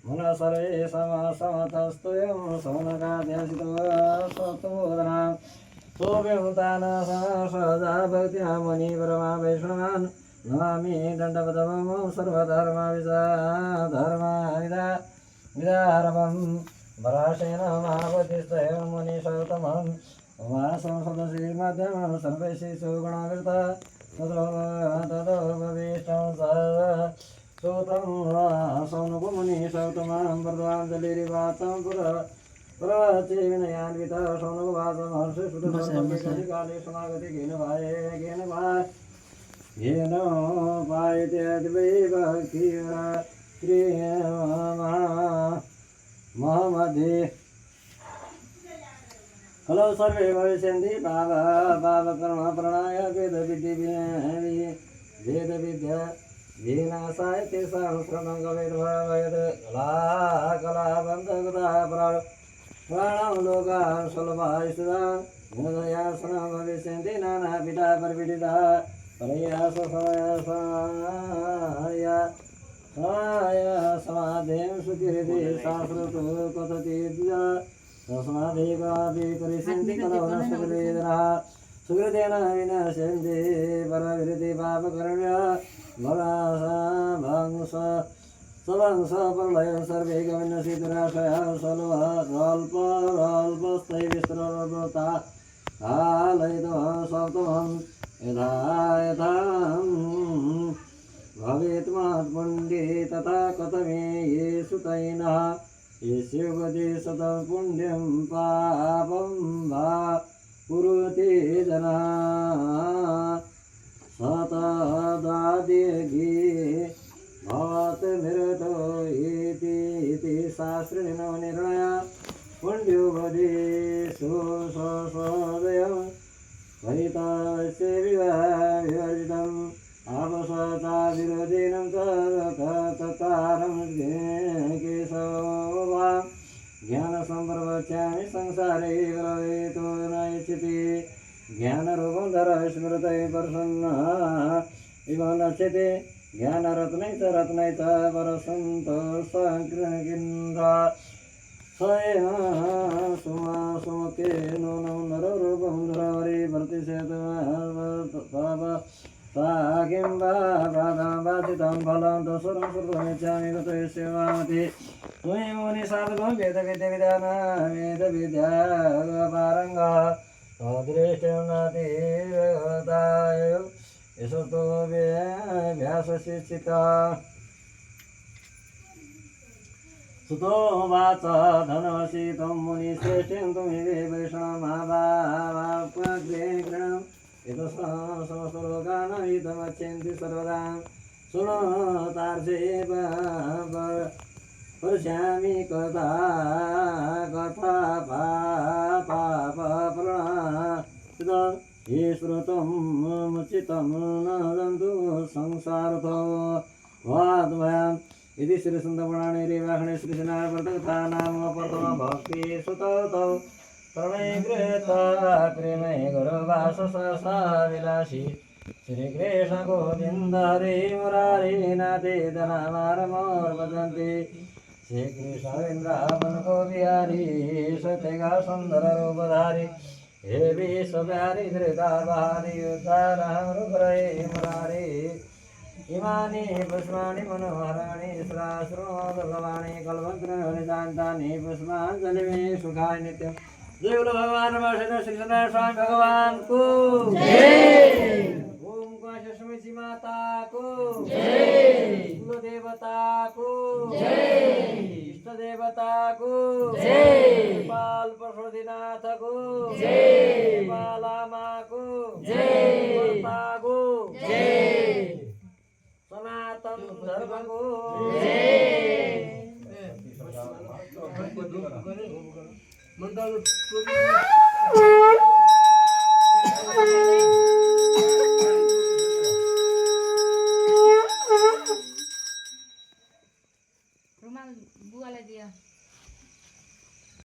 मुनसरे समस्तस्तुयं सौनकाद्यासितोदना सोऽव्यहुतान सदा भक्त्या मुनिपरमा वैष्णवान् नमामि दण्डपदमं सर्वधर्मविदारभं वराशेन मानवतिष्ठेव मुनिषोत्तमं उमासं सदशीर्मध्यमं सर्वैषु गुणाकृत ततो भविष्टं सूतं सौनकमुनिषोत्तमं वर्धवाञ्जलिरिवाचं प्रचेविनयान्विता सौनकवासमहर्षिश्रुतकाले समागति घेन येन पायते हलो सर्वे भविष्यन्ति बाबा कर्म प्रणाय वेद विद्या विनाशाय तेषां श्रमं गवेद् कलाबन्धगता प्राणं लोकान् सुलभायसुधा गुणदयासनं भविष्यन्ति नानापीठा परिपीडिता परयासमयसाय समाधिं सुकीर्ति शास्त्रतो कथति तस्मादेवापि परिष्यन्ति कलवनसुखवेदना सुकृतेन विनश्यन्ति परविरति पापकर्म्य स्वंस प्रलयं सर्वे गमनसीतराशयः स्वल्पस्थै विस्रवता कालयितः सप्तमं यथा भवेत् महत्पुण्ये तथा कथमे ये सुतैनः येष्योगते शतं पुण्यं पापं वा कुरुते जनः सतदादिघी भवत् विरतो इति शास्त्रिणो निर्णय पुण्यो वदेषु स्वदयं परितस्य विवर्जितम् आपसता विरोधिनं ततारं केशवा ज्ञानसम्प्रवच्यामि संसारे प्रवेतो न इच्छति ज्ञानरूपं धर स्मृतये प्रसन्न इव नश्यते ज्ञानरत्नै च परसन्तोषकृन्द स एव सुमुखे नूनं नररूपं धरवरे वर्तिष्यत सा किं वाचितं फलं दोषरं श्रुतमिच्छामि गतस्य वामति त्वयि मुनिसाधुकं वेदविद्यापारङ्गः तदृष्टिं नातिदाय यशतो व्यासशिक्षिता सुतोवाच धनवशी त्वं मुनिश्रेष्ठं त्वमिवे वैष्णवमाभावाप्यग्रेणम् समस्तलोकान् इदमच्छन्ति सर्वदा शृणोतार्षे पश्यामि कथा पापप्रणा ये श्रुतं मुचितं न दन्तु संसारतो वाद्वयम् इति श्रीसुन्दरपुराणे रेवाखण्डे श्रीकृष्णार्पणकथा नाम प्रथम भक्ति सुतौ प्रणयकृता प्रेमे गुरुवाससा विलासी श्रीकृष्ण गोविन्द हरे मुरारी नाथे धनमारमोर भजन्ति श्रीकृष्णेन्द्रावन को बिहारी सत्यगा सुंदर रूपधारी हे विश्वप्यारी धृता बहारी उद्धारे मुरारी इमानि पुष्पाणि मनोहराणि श्राश्रुदुर्लभानि कल्पद्रुमाणि शान्तानि पुष्पाञ्जलिमे सुखाय नित्यम् जय बोलो भगवान श्री सत्यनारायण स्वामी भगवान को जय। ओम काशी माता को जय। कुल देवता को जय। इष्ट देवता को जय। पाल परशुनाथ को जय। पालामा को जय। माता को जय। सनातन धर्म को जय। रुमाल बुवालाई दियो